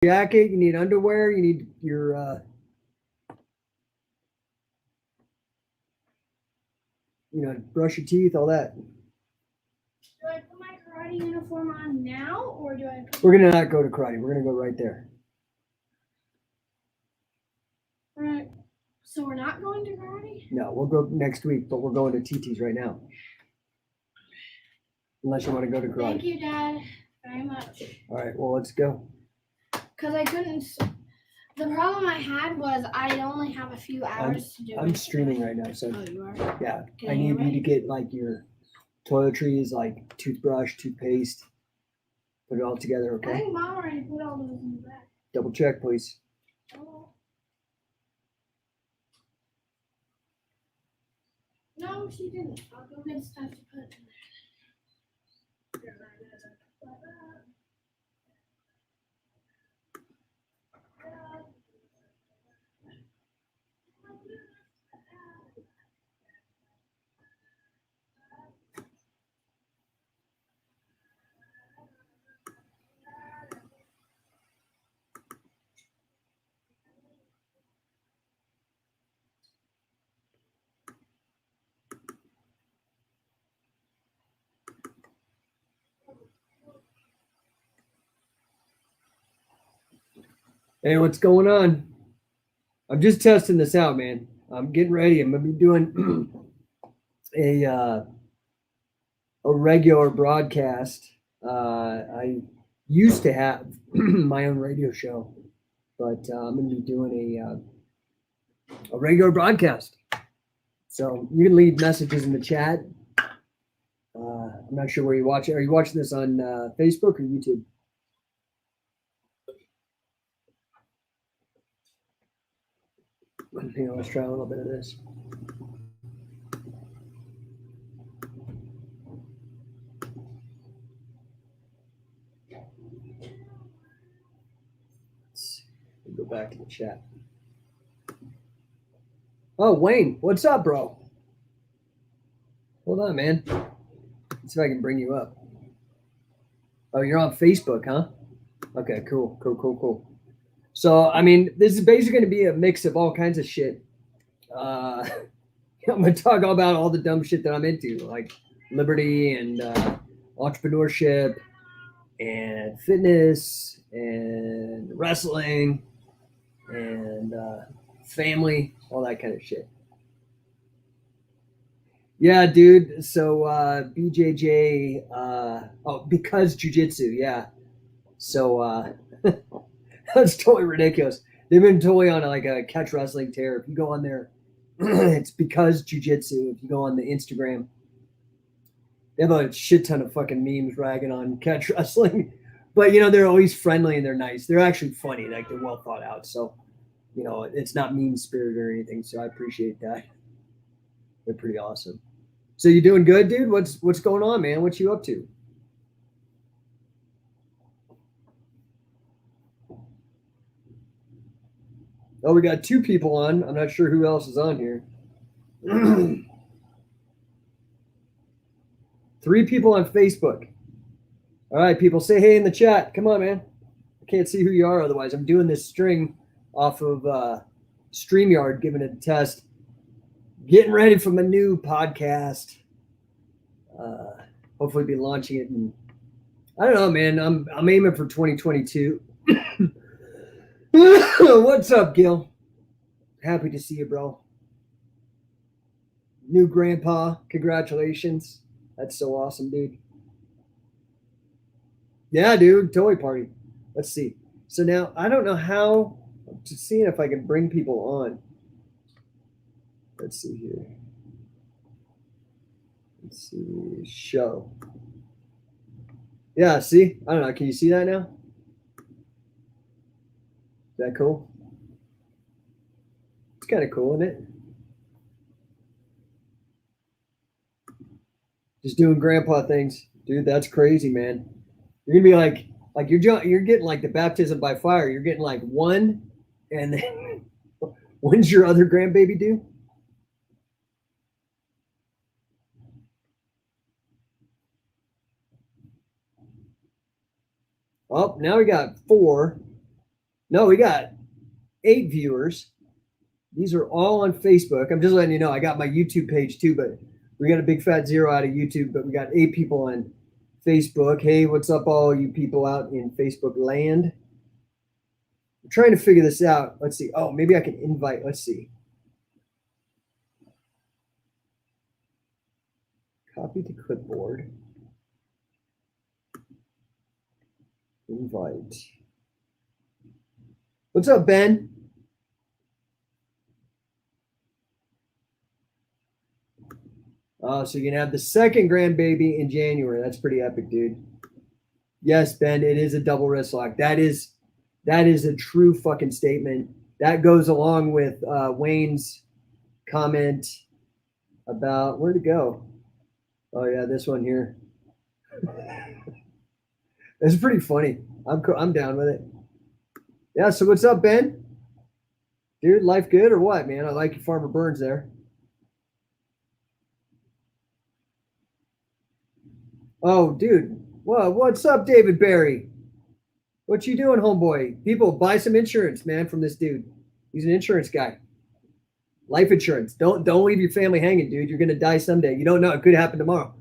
jacket, you need underwear, you need your brush your teeth, all that. Do I put my karate uniform on now, or do I? We're gonna not go to karate. We're gonna go right there. Right. So we're not going to karate? No, we'll go next week, but we're going to TT's right now. Unless you want to go to karate. Thank you, Dad, very much. All right, well, let's go. Because I couldn't. The problem I had was I only have a few hours to do it. I'm streaming right now, so Oh, you are? yeah. Can I you hear need you me? to get like your toiletries, like toothbrush, toothpaste. Put it all together, I okay? think Mom already put all those in the bag. Double check, please. Oh. No, she didn't. I'll go get stuff to put in there. Hey, what's going on? I'm just testing this out, man. I'm getting ready. I'm gonna be doing a regular broadcast. I used to have my own radio show, but I'm gonna be doing a regular broadcast. So you can leave messages in the chat. I'm not sure where you watch it. Are you watching this on Facebook or YouTube? Let's try a little bit of this. Let's go back to the chat. Oh, Wayne, what's up, bro? Hold on, man. Let's see if I can bring you up. Oh, you're on Facebook, huh? Okay, cool. So, I mean, this is basically going to be a mix of all kinds of shit. I'm going to talk about all the dumb shit that I'm into, like liberty and entrepreneurship and fitness and wrestling and family, all that kind of shit. Yeah, dude. So BJJ, because jujitsu, yeah. So that's totally ridiculous. They've been totally on like a catch wrestling tear. If you go on there, it's because jujitsu. If you go on the Instagram, they have a shit ton of fucking memes ragging on catch wrestling. But they're always friendly and they're nice. They're actually funny. Like they're well thought out. So it's not mean spirited or anything. So I appreciate that. They're pretty awesome. So you doing good, dude? What's going on, man? What you up to? Oh, we got 2 people on. I'm not sure who else is on here. 3 people on Facebook. All right, people, say hey in the chat. Come on, man. I can't see who you are otherwise. I'm doing this string off of StreamYard, giving it a test. Getting ready for my new podcast. Hopefully be launching it in, I don't know, man. I'm aiming for 2022. What's up, Gil? Happy to see you, bro. New grandpa. Congratulations. That's so awesome, dude. Yeah, dude. Toy party. Let's see. So now I don't know how. I'm just seeing if I can bring people on. Let's see here. Let's see. Show. Yeah, see? I don't know. Can you see that now? Is that cool? It's kind of cool, isn't it? Just doing grandpa things. Dude, that's crazy, man. You're gonna be like you're getting like the baptism by fire. You're getting like one, and then when's your other grandbaby due? Well, now we got 4. No, we got 8 viewers. These are all on Facebook. I'm just letting you know. I got my YouTube page too, but we got a big fat zero out of YouTube, but we got 8 people on Facebook. Hey, what's up, all you people out in Facebook land? I'm trying to figure this out. Let's see. Oh, maybe I can invite. Let's see. Copy to clipboard. Invite. What's up, Ben? So you're gonna have the second grandbaby in January. That's pretty epic, dude. Yes, Ben, it is a double wrist lock. That is a true fucking statement. That goes along with Wayne's comment about where'd it go? Oh yeah, this one here. It's pretty funny. I'm down with it. Yeah. So what's up, Ben? Dude, life good or what, man? I like your Farmer Burns there. Oh, dude. What's up, David Barry? What you doing, homeboy? People, buy some insurance, man, from this dude. He's an insurance guy. Life insurance. Don't leave your family hanging, dude. You're gonna die someday. You don't know. It could happen tomorrow.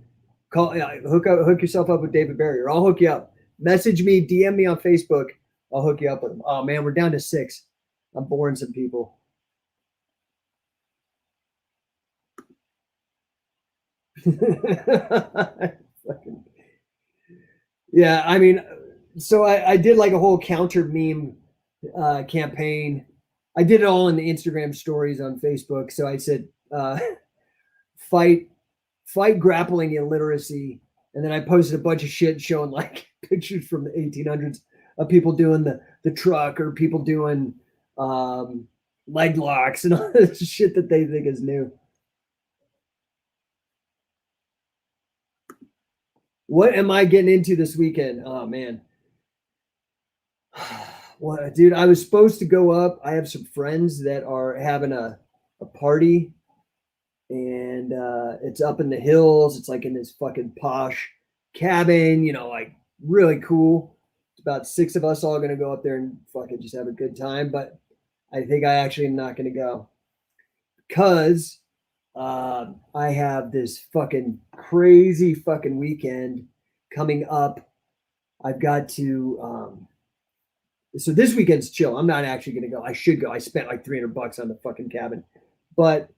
Hook yourself up with David Barry, or I'll hook you up. Message me, DM me on Facebook. I'll hook you up with him. Oh man, we're down to 6. I'm boring some people. Yeah, I mean, so I did like a whole counter meme campaign. I did it all in the Instagram stories on Facebook. So I said, fight grappling illiteracy, and then I posted a bunch of shit showing like pictures from the 1800s of people doing the truck or people doing leg locks and all this shit that they think is new. What am I getting into this weekend? Oh man. Well, dude, I was supposed to go up. I have some friends that are having a party, and it's up in the hills. It's like in this fucking posh cabin, like really cool. It's about 6 of us all gonna go up there and fucking just have a good time. But I think I actually am not gonna go because I have this fucking crazy fucking weekend coming up. I've got to. So this weekend's chill. I'm not actually going to go. I should go. I spent like $300 on the fucking cabin, but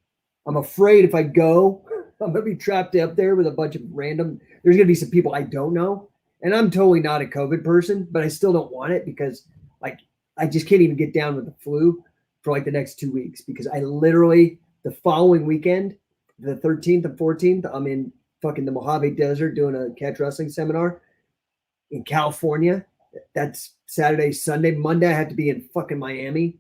I'm afraid if I go, I'm going to be trapped up there with a bunch of random. There's going to be some people I don't know, and I'm totally not a COVID person, but I still don't want it because like I just can't even get down with the flu for like the next 2 weeks because I literally the following weekend, the 13th and 14th, I'm in fucking the Mojave Desert doing a catch wrestling seminar in California. That's Saturday, Sunday. Monday, I have to be in fucking Miami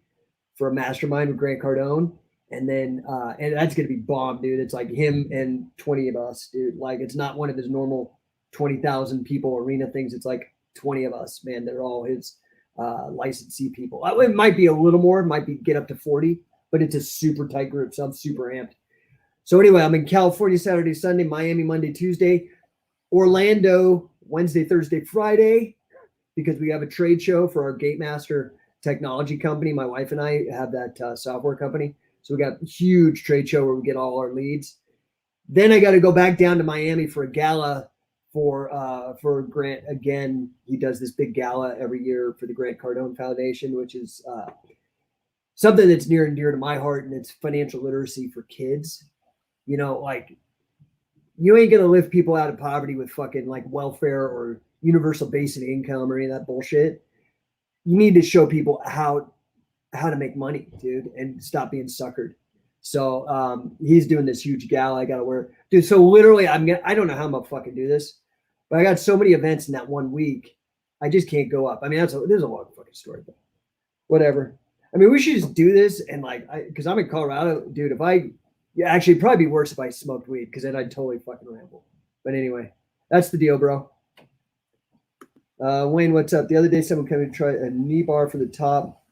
for a mastermind with Grant Cardone. And then, and that's going to be bomb, dude. It's like him and 20 of us, dude. Like, it's not one of his normal 20,000 people arena things. It's like 20 of us, man. They're all his licensee people. It might be a little more, might be get up to 40, but it's a super tight group. So I'm super amped. So anyway, I'm in California Saturday, Sunday, Miami Monday, Tuesday, Orlando Wednesday, Thursday, Friday, because we have a trade show for our Gatemaster technology company. My wife and I have that software company. So we got a huge trade show where we get all our leads. Then I got to go back down to Miami for a gala for Grant. Again, he does this big gala every year for the Grant Cardone Foundation, which is something that's near and dear to my heart, and it's financial literacy for kids. Like you ain't gonna lift people out of poverty with fucking like welfare or universal basic income or any of that bullshit. You need to show people how to make money, dude, and stop being suckered. So he's doing this huge gala. I gotta wear, dude. So literally, I don't know how I'm gonna fucking do this, but I got so many events in that 1 week. I just can't go up. I mean, there's a long fucking story, but whatever. I mean, we should just do this and like, because I'm in Colorado, dude. Actually, it'd probably be worse if I smoked weed because then I'd totally fucking ramble. But anyway, that's the deal, bro. Wayne, what's up? The other day, someone came to try a knee bar for the top.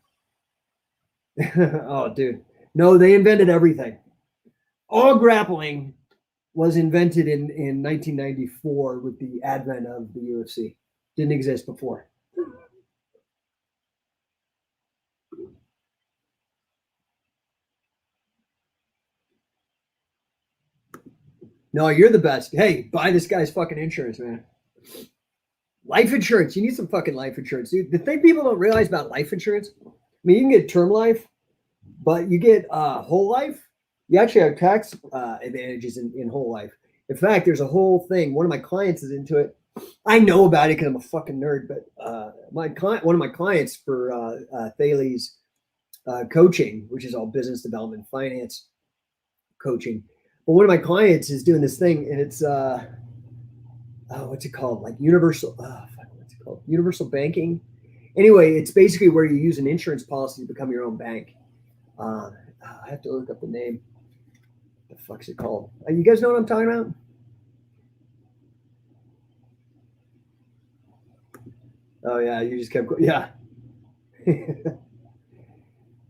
Oh, dude. No, they invented everything. All grappling was invented in 1994 with the advent of the UFC. Didn't exist before. No, you're the best. Hey, buy this guy's fucking insurance, man. Life insurance. You need some fucking life insurance, dude. The thing people don't realize about life insurance, I mean, you can get term life, but you get whole life. You actually have tax advantages in whole life. In fact, there's a whole thing. One of my clients is into it. I know about it because I'm a fucking nerd. But one of my clients for Thales coaching, which is all business development, finance coaching. But one of my clients is doing this thing, and it's what's it called? Like universal. What's it called? Universal banking. Anyway, it's basically where you use an insurance policy to become your own bank. I have to look up the name. What the fuck's it called? You guys know what I'm talking about? Oh yeah, you just kept. Yeah.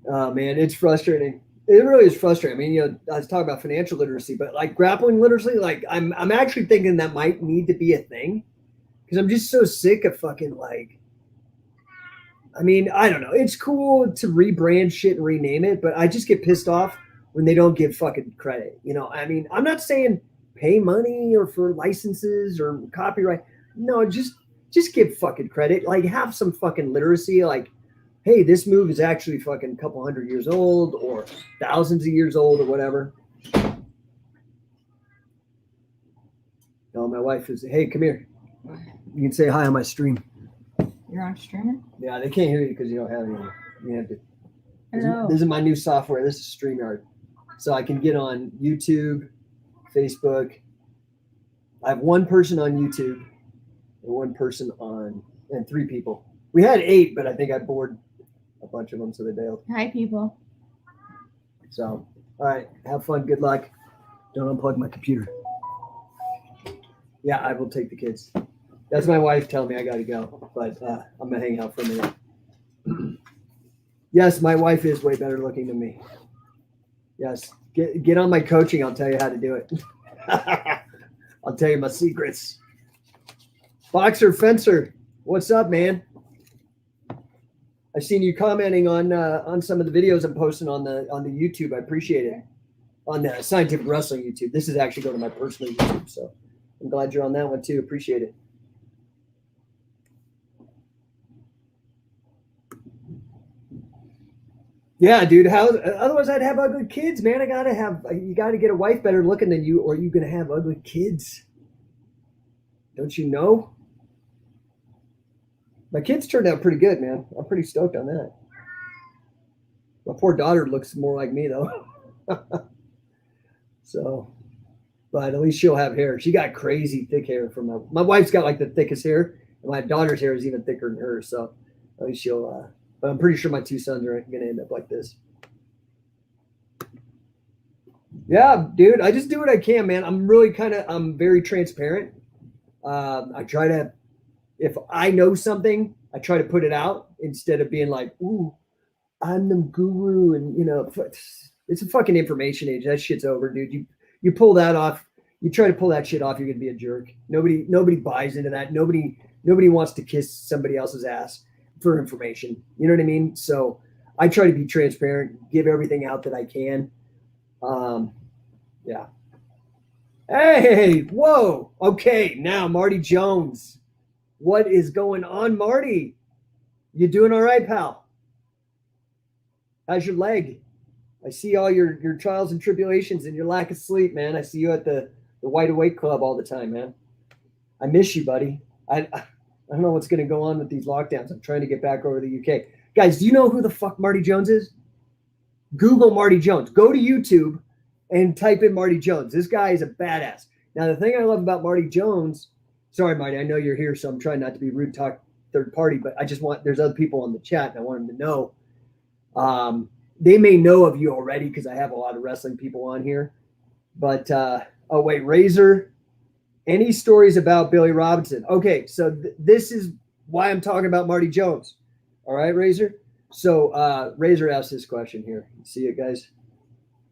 Oh man, it's frustrating. It really is frustrating. I mean, I was talking about financial literacy, but like grappling literacy, like I'm actually thinking that might need to be a thing because I'm just so sick of fucking like. I mean, I don't know. It's cool to rebrand shit and rename it, but I just get pissed off when they don't give fucking credit. I mean, I'm not saying pay money or for licenses or copyright. No, just give fucking credit. Like have some fucking literacy. Like, hey, this move is actually fucking a couple hundred years old or thousands of years old or whatever. No, my wife is, hey, come here. You can say hi on my stream. You're on streamer? Yeah, they can't hear you because you don't have any. You have to. Hello. This is my new software. This is StreamYard. So I can get on YouTube, Facebook. I have one person on YouTube and one person and 3 people. We had 8, but I think I bored a bunch of them, so they bailed. Hi, people. So, all right, have fun. Good luck. Don't unplug my computer. Yeah, I will take the kids. That's my wife telling me I got to go, but I'm going to hang out for a minute. Yes, my wife is way better looking than me. Yes, get on my coaching. I'll tell you how to do it. I'll tell you my secrets. Boxer Fencer, what's up, man? I've seen you commenting on some of the videos I'm posting on the YouTube. I appreciate it. On the Scientific Wrestling YouTube. This is actually going to my personal YouTube, so I'm glad you're on that one too. Appreciate it. Yeah, dude. Otherwise I'd have ugly kids, man. You gotta get a wife better looking than you, or you're gonna have ugly kids. Don't you know? My kids turned out pretty good, man. I'm pretty stoked on that. My poor daughter looks more like me though. So, but at least she'll have hair. She got crazy thick hair from my wife's got like the thickest hair, and my daughter's hair is even thicker than hers. So at least she'll. But I'm pretty sure my 2 sons are going to end up like this. Yeah, dude, I just do what I can, man. I'm very transparent. I try to, if I know something, I try to put it out instead of being like, ooh, I'm the guru. And, it's a fucking information age. That shit's over, dude. You pull that off. You try to pull that shit off, you're going to be a jerk. Nobody buys into that. Nobody wants to kiss somebody else's ass for information. You know what I mean? So I try to be transparent, give everything out that I can. Yeah. Hey, whoa. Okay, now Marty Jones. What is going on, Marty? You doing all right, pal? How's your leg? I see all your trials and tribulations and your lack of sleep, man. I see you at the Wide Awake Club all the time, man. I miss you, buddy. I don't know what's going to go on with these lockdowns. I'm trying to get back over to the UK. Guys, do you know who the fuck Marty Jones is? Google Marty Jones. Go to YouTube and type in Marty Jones. This guy is a badass. Now, the thing I love about Marty Jones, sorry, Marty, I know you're here, so I'm trying not to be rude, talk third party, but there's other people on the chat, and I want them to know. They may know of you already because I have a lot of wrestling people on here. But, oh, wait, Razor. Any stories about Billy Robinson? Okay, so this is why I'm talking about Marty Jones. All right, Razor? So Razor asked this question here. See it, guys?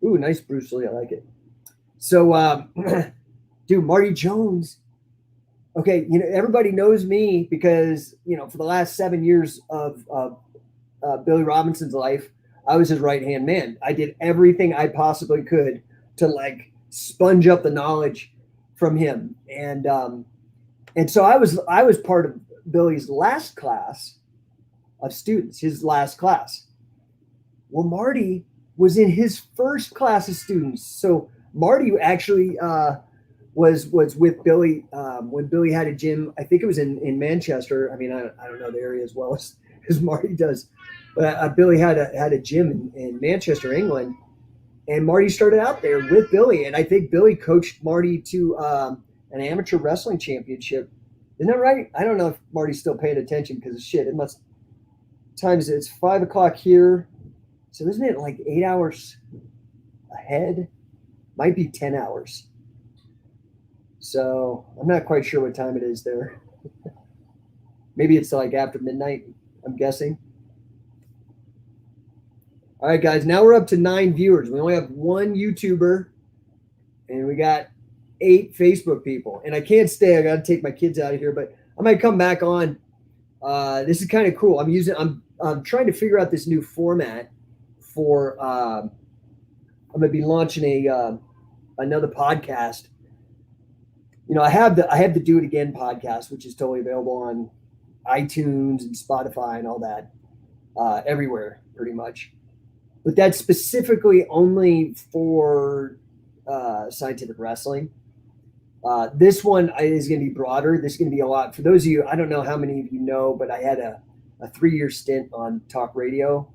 Ooh, nice Bruce Lee. I like it. So, dude, Marty Jones. Okay, everybody knows me because, for the last 7 years of Billy Robinson's life, I was his right-hand man. I did everything I possibly could to, sponge up the knowledge from him, and so I was part of Billy's last class of students, his last class. Well, Marty was in his first class of students, so Marty actually was with Billy when Billy had a gym. I think it was in Manchester. I mean, I don't know the area as well as Marty does, but Billy had a gym in Manchester, England, and Marty started out there with Billy, and I think Billy coached Marty to an amateur wrestling championship. Isn't that right? I don't know if Marty's still paying attention because shit, it must times it's 5 o'clock here, so isn't it like 8 hours ahead? Might be 10 hours. So I'm not quite sure what time it is there. Maybe it's like after midnight, I'm guessing. All right, guys, now we're up to 9 viewers. We only have 1 YouTuber, and we got 8 Facebook people. And I can't stay. I got to take my kids out of here, but I might come back on. This is kind of cool. I'm trying to figure out this new format for. I'm going to be launching another podcast. You know, I have the Do It Again podcast, which is totally available on iTunes and Spotify and all that, everywhere pretty much. But that's specifically only for scientific wrestling. This one is going to be broader. This is going to be a lot. For those of you, I don't know how many of you know, but I had a 3-year stint on talk radio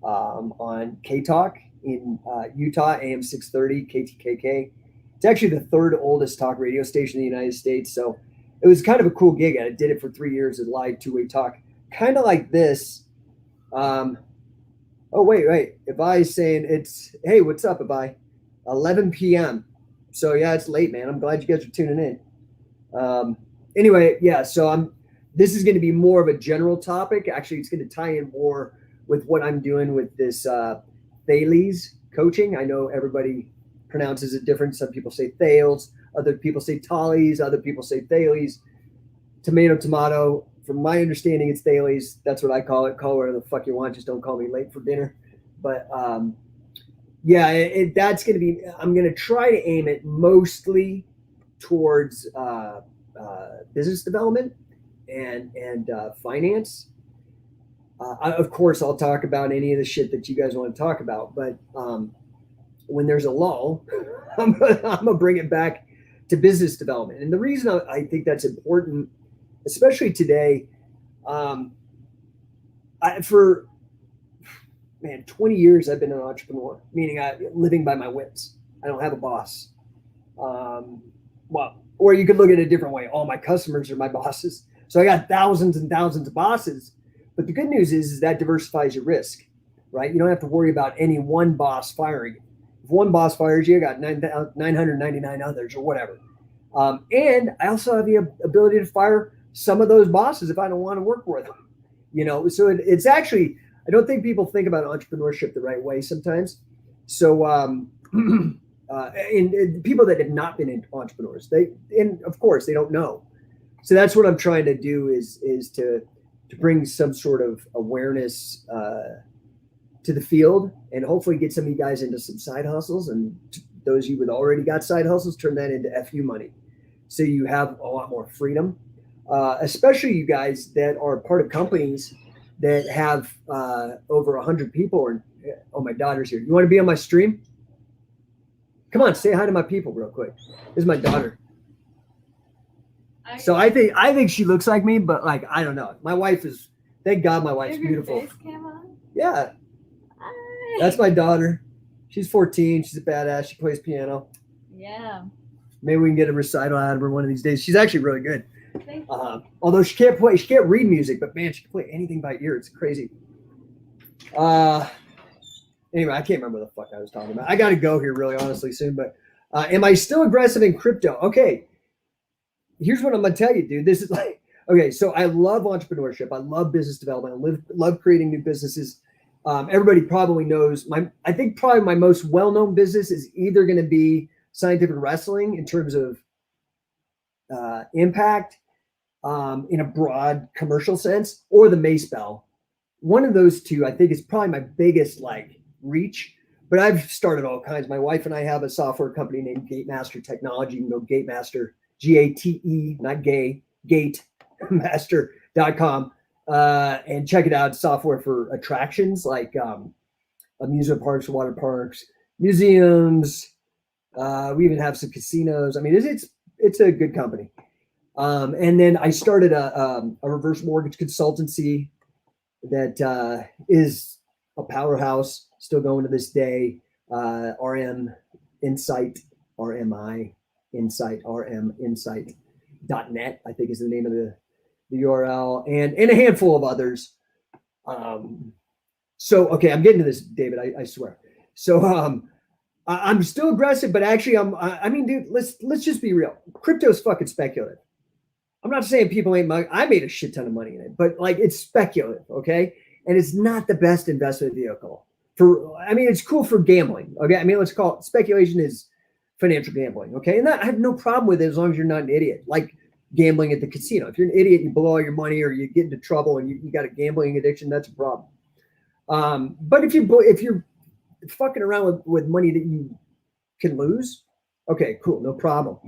on K-Talk in Utah, AM 630, KTKK. It's actually the 3rd oldest talk radio station in the United States. So it was kind of a cool gig. I did it for 3 years as live 2-way talk, kind of like this. Oh, wait. Ibai's saying it's, hey, what's up, Ibai? 11 p.m. So, yeah, it's late, man. I'm glad you guys are tuning in. Anyway, yeah, so this is going to be more of a general topic. Actually, it's going to tie in more with what I'm doing with this Thales coaching. I know everybody pronounces it different. Some people say Thales, other people say Thales, other people say Thales. Tomato. From my understanding, it's Thales. That's what I call it. Call it whatever the fuck you want. Just don't call me late for dinner. But yeah, that's going to be. I'm going to try to aim it mostly towards business development and finance. Of course, I'll talk about any of the shit that you guys want to talk about. But when there's a lull, I'm gonna bring it back to business development. And the reason I think that's important, especially today, for 20 years I've been an entrepreneur, meaning living by my wits. I don't have a boss. Well, or you could look at it a different way. All my customers are my bosses. So I got thousands and thousands of bosses. But the good news is that diversifies your risk, right? You don't have to worry about any one boss firing you. If one boss fires you, I got 999 others or whatever. And I also have the ability to fire some of those bosses if I don't want to work with them. You know, so it's actually, I don't think people think about entrepreneurship the right way sometimes. So, and people that have not been entrepreneurs, and of course they don't know. So that's what I'm trying to do is to bring some sort of awareness to the field and hopefully get some of you guys into some side hustles, and those of you that already got side hustles, turn that into FU money. So you have a lot more freedom, especially you guys that are part of companies that have over 100 people. Or, oh, my daughter's here. You want to be on my stream? Come on, say hi to my people real quick. This is my daughter. So I think she looks like me, but like, I don't know. My wife is, thank God my wife's beautiful. Yeah. Hi. That's my daughter. She's 14. She's a badass. She plays piano. Yeah. Maybe we can get a recital out of her one of these days. She's actually really good. Although she can't read music, but man, she can play anything by ear. It's crazy. Anyway, I can't remember what the fuck I was talking about. I got to go here really honestly soon, but am I still aggressive in crypto? Okay. Here's what I'm going to tell you, dude. This is like, okay, so I love entrepreneurship. I love business development. I love creating new businesses. Everybody probably knows I think probably my most well-known business is either going to be scientific wrestling in terms of impact in a broad commercial sense, or the Mace Bell. One of those two, I think, is probably my biggest like reach. but I've started all kinds. My wife and I have a software company named Gatemaster Technology. You can go Gatemaster, Gate, not gay, gatemaster.com, and check it out. Software for attractions like amusement parks, water parks, museums. We even have some casinos. I mean, it's a good company. And then I started a reverse mortgage consultancy that is a powerhouse, still going to this day. RM Insight, RMI Insight, RM Insight.net, I think is the name of the URL, and a handful of others. So, okay, I'm getting to this, David, I swear. So, I'm still aggressive, but actually I mean, dude, let's just be real. Crypto's fucking speculative. I'm not saying people ain't money. I made a shit ton of money in it, but like it's speculative, okay? And it's not the best investment vehicle I mean, it's cool for gambling, okay? I mean, let's call it speculation is financial gambling, okay? And I have no problem with it as long as you're not an idiot. Like gambling at the casino. If you're an idiot, you blow all your money or you get into trouble and you got a gambling addiction, that's a problem. But if you're fucking around with money that you can lose, okay, cool, no problem.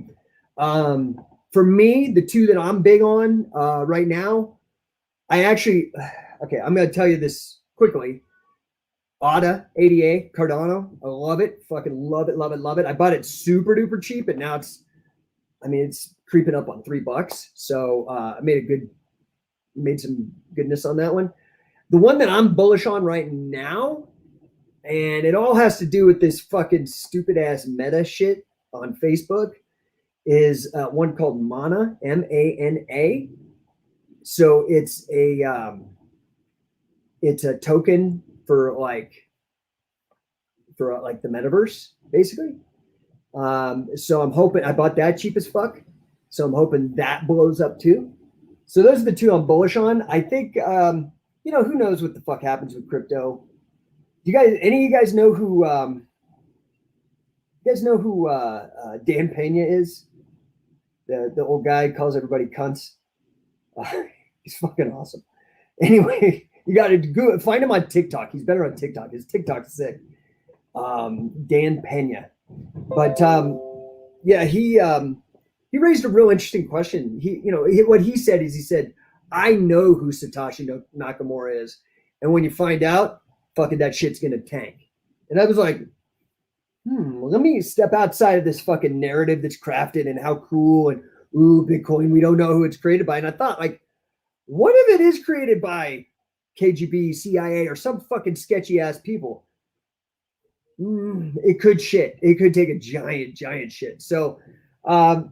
For me, the two that I'm big on right now, okay, I'm going to tell you this quickly. ADA, Cardano, I love it. Fucking love it, love it, love it. I bought it super duper cheap, and now it's creeping up on $3. So I made some goodness on that one. The one that I'm bullish on right now, and it all has to do with this fucking stupid ass meta shit on Facebook, is one called Mana, MANA. So it's a token for the metaverse, basically. So I'm hoping I bought that cheap as fuck. So I'm hoping that blows up too. So those are the two I'm bullish on. I think who knows what the fuck happens with crypto. Any of you guys know who Dan Pena is? The old guy calls everybody cunts. He's fucking awesome. Anyway, you got to go find him on TikTok. He's better on TikTok. His TikTok's sick. Dan Pena. But yeah, he raised a real interesting question. What he said, I know who Satoshi Nakamura is, and when you find out, fucking that shit's gonna tank. And I was like, let me step outside of this fucking narrative that's crafted and how cool and Bitcoin, we don't know who it's created by. And I thought, like, what if it is created by KGB, CIA, or some fucking sketchy ass people? It could shit. It could take a giant shit. So I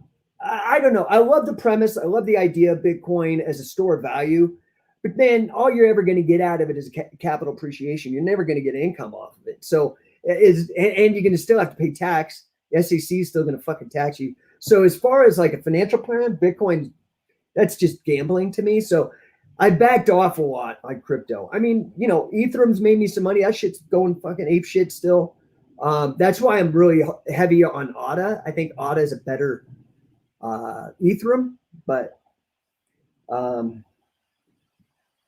don't know. I love the premise. I love the idea of Bitcoin as a store of value. But then all you're ever going to get out of it is capital appreciation. You're never going to get income off of it. So and you're going to still have to pay tax. The SEC is still going to fucking tax you. So as far as like a financial plan, Bitcoin, that's just gambling to me. So I backed off a lot on crypto. I mean, Ethereum's made me some money. That shit's going fucking ape shit still. That's why I'm really heavy on ADA. I think ADA is a better Ethereum, but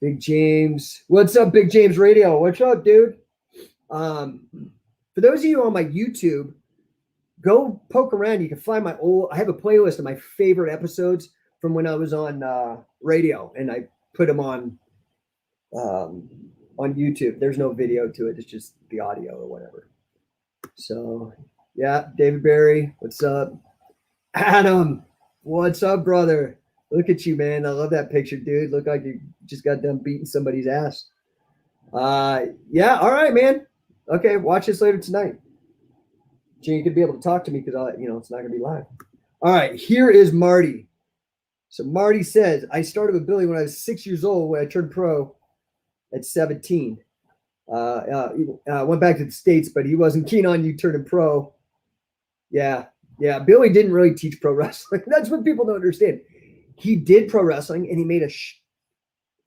Big James. What's up, Big James Radio? What's up, dude? For those of you on my YouTube, go poke around. You can find I have a playlist of my favorite episodes from when I was on radio, and I put them on YouTube. There's no video to it. It's just the audio or whatever. So, yeah, David Barry, what's up? Adam, what's up, brother? Look at you, man. I love that picture, dude. Look like you just got done beating somebody's ass. Yeah, all right, man. Okay, watch this later tonight. You could be able to talk to me because it's not gonna be live. All right, here is Marty. So Marty says, I started with Billy when I was 6 years old when I turned pro at 17. Went back to the States, but he wasn't keen on you turning pro. Yeah. Billy didn't really teach pro wrestling. That's what people don't understand. He did pro wrestling and he made a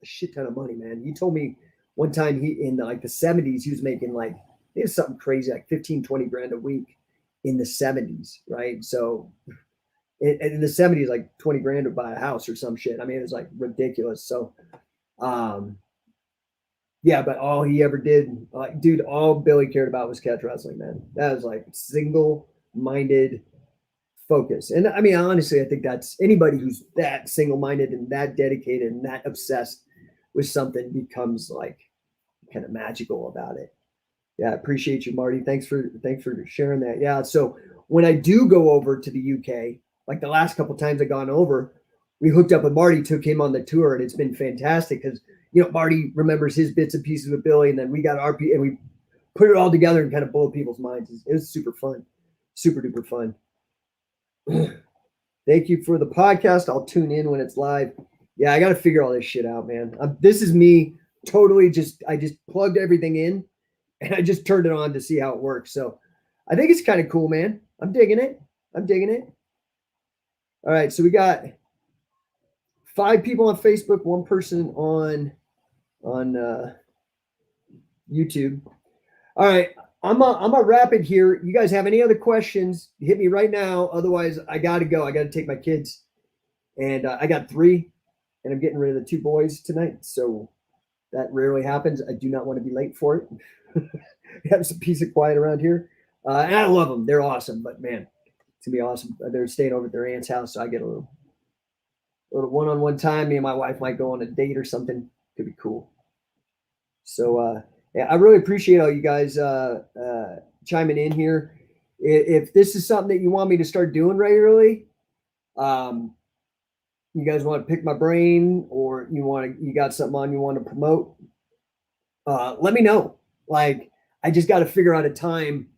shit ton of money, man. He told me one time in like the 70s, he was making like, it was something crazy, like 15, 20 grand a week in the 70s, right? So in the 70s, like 20 grand to buy a house or some shit. I mean, it was like ridiculous. So, Yeah, but all he ever did, like, dude, all Billy cared about was catch wrestling, man. That was like single-minded focus. And I mean, honestly, I think that's anybody who's that single-minded and that dedicated and that obsessed with something becomes like kind of magical about it. Yeah, I appreciate you, Marty. Thanks for sharing that. Yeah, so when I do go over to the UK, like the last couple times I've gone over, we hooked up with Marty, took him on the tour, and it's been fantastic because Marty remembers his bits and pieces with Billy, and then we got our and we put it all together and kind of blow people's minds. It was super fun, super duper fun. Thank you for the podcast. I'll tune in when it's live. Yeah, I got to figure all this shit out, man. This is me totally I just plugged everything in and I just turned it on to see how it works. So I think it's kind of cool, man. I'm digging it. All right, so we got 5 people on Facebook, 1 person on YouTube. All right, I'm a wrap it here. You guys have any other questions? Hit me right now. Otherwise, I got to go. I got to take my kids, and I got 3, and I'm getting rid of the 2 boys tonight. So that rarely happens. I do not want to be late for it. Have some peace and quiet around here. And I love them. They're awesome. But, man, it's going to be awesome. They're staying over at their aunt's house, so I get a little one-on-one time. Me and my wife might go on a date or something. Could be cool. So, yeah, I really appreciate all you guys chiming in here. If this is something that you want me to start doing regularly, you guys want to pick my brain, or you got something on you want to promote, let me know. Like, I just got to figure out a time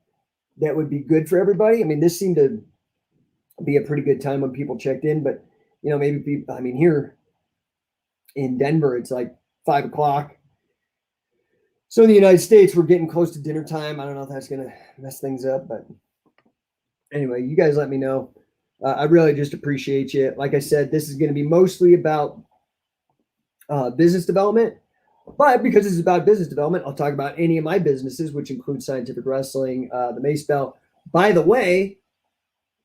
that would be good for everybody. I mean, this seemed to be a pretty good time when people checked in, but maybe here in Denver, it's like 5 o'clock. So in the United States, we're getting close to dinner time. I don't know if that's going to mess things up, but anyway, you guys let me know. I really just appreciate you. Like I said, this is going to be mostly about business development, but because this is about business development, I'll talk about any of my businesses, which include Scientific Wrestling, the Mace Bell. By the way,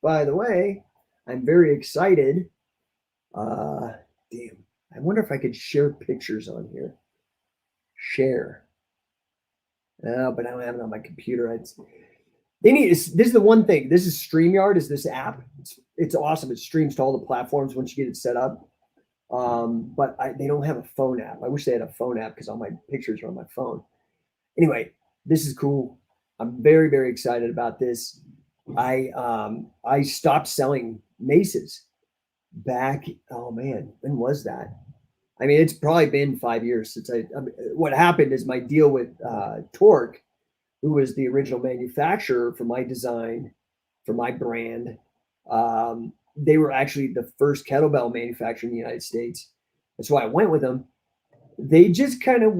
I'm very excited. Damn, I wonder if I could share pictures on here. Share. But I don't have it on my computer. This is the one thing. This is StreamYard, is this app. It's awesome. It streams to all the platforms once you get it set up. But they don't have a phone app. I wish they had a phone app because all my pictures are on my phone. Anyway, this is cool. I'm very, very excited about this. I stopped selling maces back. Oh man, when was that? I mean, it's probably been 5 years since what happened is my deal with Torque, who was the original manufacturer for my design, for my brand. They were actually the first kettlebell manufacturer in the United States. That's why I went with them. They just kind of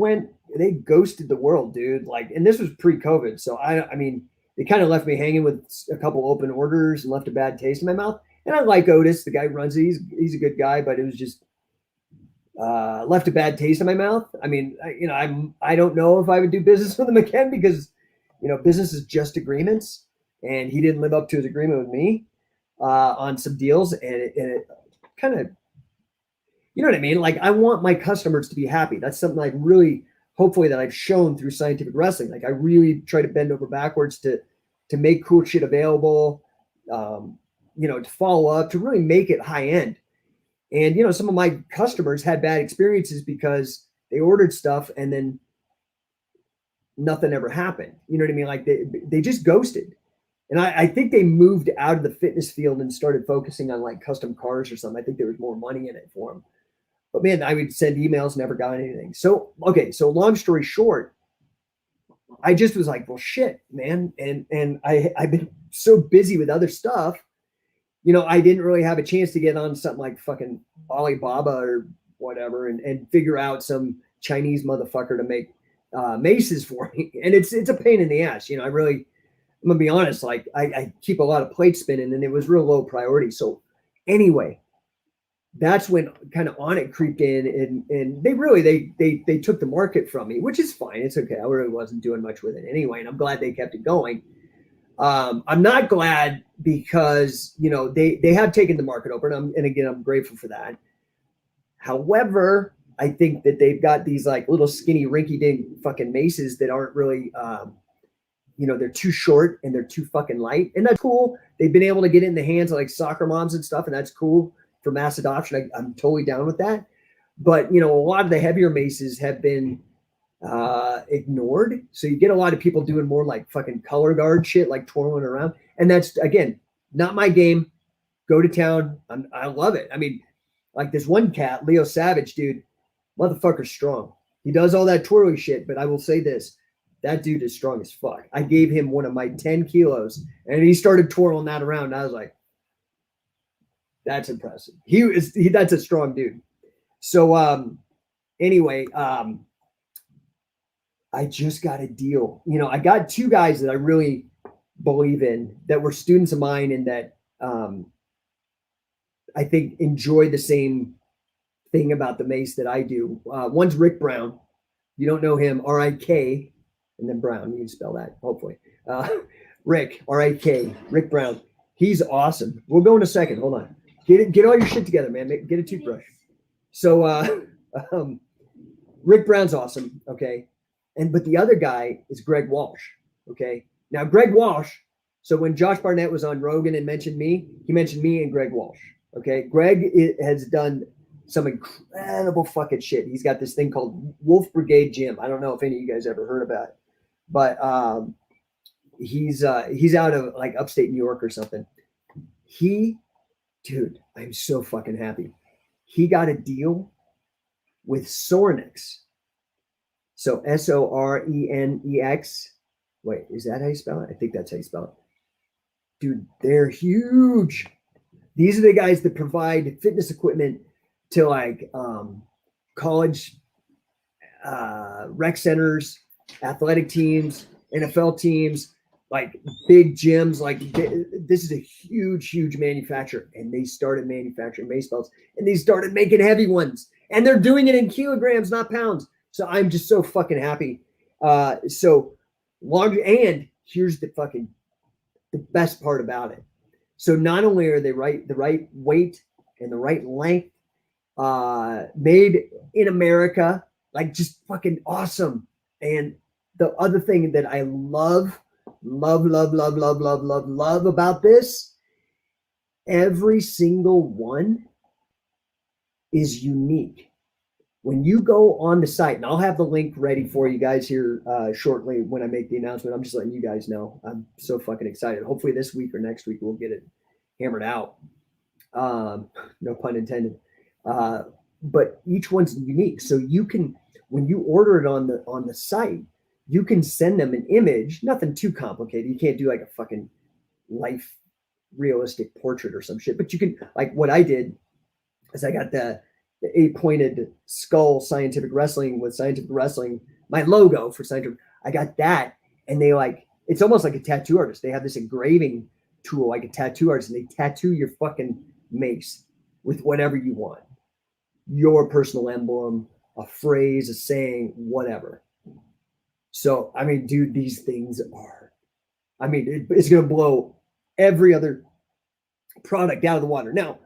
they ghosted the world, dude. Like, and this was pre-COVID. So I mean, they kind of left me hanging with a couple open orders and left a bad taste in my mouth. And I like Otis, the guy who runs it. He's a good guy, but it was just, left a bad taste in my mouth. I mean, I don't know if I would do business with him again because, business is just agreements, and he didn't live up to his agreement with me on some deals, and it kind of, you know what I mean? Like, I want my customers to be happy. That's something I really, hopefully, that I've shown through Scientific Wrestling. Like, I really try to bend over backwards to make cool shit available, to follow up, to really make it high end. And, some of my customers had bad experiences because they ordered stuff and then nothing ever happened. You know what I mean? Like, they just ghosted. And I think they moved out of the fitness field and started focusing on like custom cars or something. I think there was more money in it for them. But man, I would send emails, never got anything. So, okay. So long story short, I just was like, well, shit, man. And I've been so busy with other stuff. I didn't really have a chance to get on something like fucking Alibaba or whatever and figure out some Chinese motherfucker to make maces for me. And it's a pain in the ass. I'm gonna be honest. Like, I keep a lot of plates spinning, and it was real low priority. So anyway, that's when kind of Onnit creeped in, and they took the market from me, which is fine. It's okay. I really wasn't doing much with it anyway, and I'm glad they kept it going. I'm not glad because, they have taken the market over, and again, I'm grateful for that. However, I think that they've got these like little skinny rinky dink fucking maces that aren't really, they're too short and they're too fucking light. And that's cool. They've been able to get it in the hands of like soccer moms and stuff. And that's cool for mass adoption. I'm totally down with that. But, a lot of the heavier maces have been ignored. So you get a lot of people doing more like fucking color guard shit, like twirling around. And that's, again, not my game. Go to town. I love it. I mean, like this one cat, Leo Savage, dude, motherfucker's strong. He does all that twirly shit. But I will say this. That dude is strong as fuck. I gave him one of my 10 kilos and he started twirling that around. And I was like, that's impressive. That's a strong dude. So, anyway, I just got a deal. I got two guys that I really believe in that were students of mine and that, I think enjoy the same thing about the mace that I do. One's Rick Brown. You don't know him, R-I-K. And then Brown, you can spell that, hopefully. Rick, R-I-K, Rick Brown. He's awesome. We'll go in a second. Hold on. Get all your shit together, man. Get a toothbrush. So Rick Brown's awesome, okay? But the other guy is Greg Walsh, okay? Now, Greg Walsh, so when Josh Barnett was on Rogan and mentioned me, he mentioned me and Greg Walsh, okay? Greg has done some incredible fucking shit. He's got this thing called Wolf Brigade Gym. I don't know if any of you guys ever heard about it. But he's out of like upstate New York or something. Dude, I'm so fucking happy. He got a deal with Sornex. So Sorenex. Wait, is that how you spell it? I think that's how you spell it. Dude, they're huge. These are the guys that provide fitness equipment to like college rec centers, athletic teams, NFL teams, like big gyms. Like this is a huge manufacturer, and they started manufacturing mace belts, and they started making heavy ones, and they're doing it in kilograms, not pounds. So I'm just so fucking happy. So longer, and here's the best part about it. So not only are they the right weight and the right length, made in America, like just fucking awesome. And the other thing that I love about this, every single one is unique. When you go on the site, and I'll have the link ready for you guys here shortly when I make the announcement. I'm just letting you guys know. I'm so fucking excited. Hopefully this week or next week we'll get it hammered out. No pun intended. But each one's unique. So you can, when you order it on the site, you can send them an image, nothing too complicated. You can't do like a fucking life realistic portrait or some shit, but you can, like what I did is I got the 8-pointed skull scientific wrestling with scientific wrestling, my logo for scientific. I got that, and they like, it's almost like a tattoo artist. They have this engraving tool like a tattoo artist, and they tattoo your fucking mace with whatever you want. Your personal emblem, a phrase, a saying, whatever. So, I mean, dude, these things are, I mean, it's going to blow every other product out of the water. Now,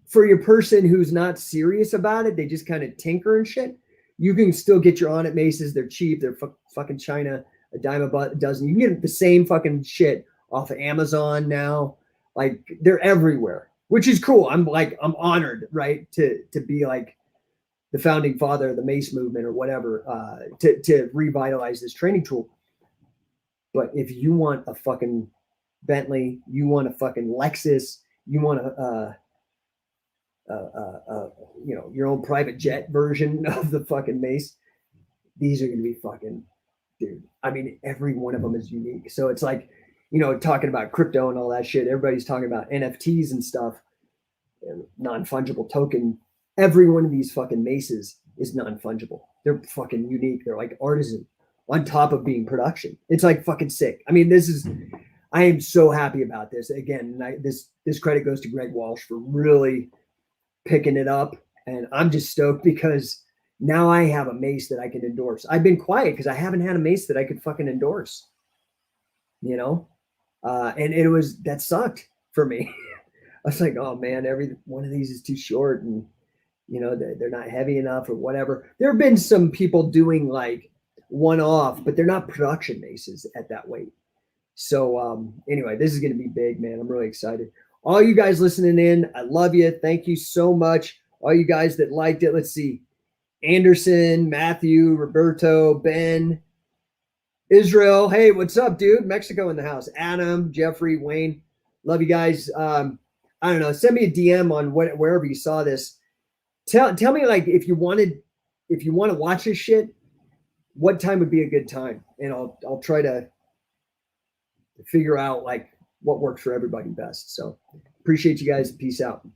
for your person who's not serious about it, they just kind of tinker and shit, you can still get your On It maces. They're cheap. They're fucking China, a dime a dozen. You can get the same fucking shit off of Amazon now. Like, they're everywhere, which is cool. I'm honored, right, to be like the founding father of the mace movement or whatever, to revitalize this training tool. But if you want a fucking Bentley, you want a fucking Lexus, you want your own private jet version of the fucking mace, these are going to be fucking, dude. I mean, every one of them is unique. So it's like, talking about crypto and all that shit. Everybody's talking about NFTs and stuff, non-fungible token. Every one of these fucking maces is non-fungible. They're fucking unique. They're like artisan on top of being production. It's like fucking sick. I mean, I am so happy about this. Again, this credit goes to Greg Walsh for really picking it up. And I'm just stoked because now I have a mace that I can endorse. I've been quiet because I haven't had a mace that I could fucking endorse, and that sucked for me. I was like, oh man, every one of these is too short. And, they're not heavy enough or whatever. There have been some people doing like one-off, but they're not production maces at that weight. So anyway, this is going to be big, man. I'm really excited. All you guys listening in, I love you. Thank you so much. All you guys that liked it. Let's see. Anderson, Matthew, Roberto, Ben, Israel. Hey, what's up, dude? Mexico in the house. Adam, Jeffrey, Wayne. Love you guys. I don't know. Send me a DM on wherever you saw this. Tell me, like, if you want to watch this shit, what time would be a good time, and I'll try to figure out like what works for everybody best. So appreciate you guys. Peace out.